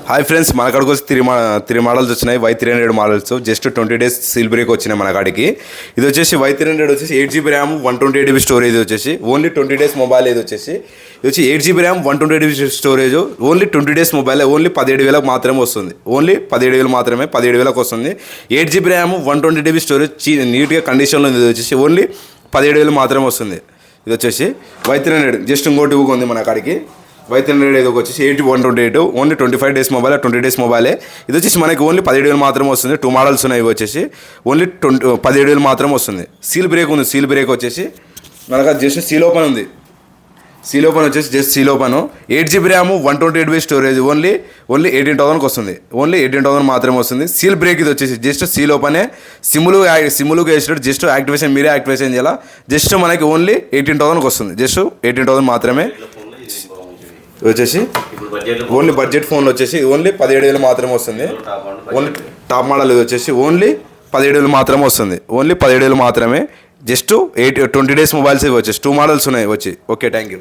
Hi friends, మన కాడికి వచ్చి త్రీ మోడల్స్ వచ్చినాయి. Y300 models just 20 days seal break వచ్చినాయి మన కాడికి. ఇది వచ్చేసి Y300 వచ్చేసి 8GB ర్యామ్ 128GB స్టోరేజ్ వచ్చేసి ఓన్లీ 20 days మొబైల్. ఇది వచ్చి 8GB RAM 128GB storage only 20 days mobile. Only 17,000 మాత్రమే వస్తుంది. ఓన్లీ 17,000 మాత్రమే, 17,000 వస్తుంది. 8GB ర్యామ్ 120GB స్టోరేజ్ నీట్గా కండిషన్లో ఉంది. ఇది వచ్చేసి ఓన్లీ 17,000 మాత్రమే వస్తుంది. ఇది వచ్చేసి Y300 జస్ట్ ఇంకోటి ఉంది మన కాడికి. Y300 ఇది వచ్చేసి 8128 ఓన్లీ 25 days మొబైల్, 20 days మొబైలే. ఇది వచ్చేసి మనకి ఓన్లీ 17,000 మాత్రమే వస్తుంది. 2 మోడల్స్ ఉన్నాయి. ఇవి వచ్చేసి ఓన్లీ 17,000 మాత్రమే వస్తుంది. సీల్ బ్రేక్ ఉంది. సీల్ బ్రేక్ వచ్చేసి మనకు జస్ట్ సీల్ ఓపెన్ ఉంది. సీల్ ఓపెన్ వచ్చేసి just seal open. 8GB RAM 128GB storage only 18,000కి వస్తుంది. ఓన్లీ 18,000 మాత్రమే వస్తుంది. సీల్ బ్రేక్ ఇది వచ్చేసి జస్ట్ సీల్ ఓపెనే. సిమ్లుగా వేసినట్టు జస్ట్ యాక్టివేషన్ మీరే యాక్టివేషన్ చేయాలా. జస్ట్ మనకి ఓన్లీ 18,000కి వస్తుంది. జస్ట్ 18,000 మాత్రమే వచ్చేసి. ఓన్లీ బడ్జెట్ ఫోన్లు వచ్చేసి ఓన్లీ 17,000 మాత్రమే వస్తుంది. ఓన్లీ టాప్ మోడల్ ఇది వచ్చేసి ఓన్లీ 17,000 మాత్రమే వస్తుంది. ఓన్లీ 17,000 మాత్రమే. జస్ట్ 20 days మొబైల్స్ ఇవి వచ్చేసి 2 మోడల్స్ ఉన్నాయి వచ్చి. Okay, thank you.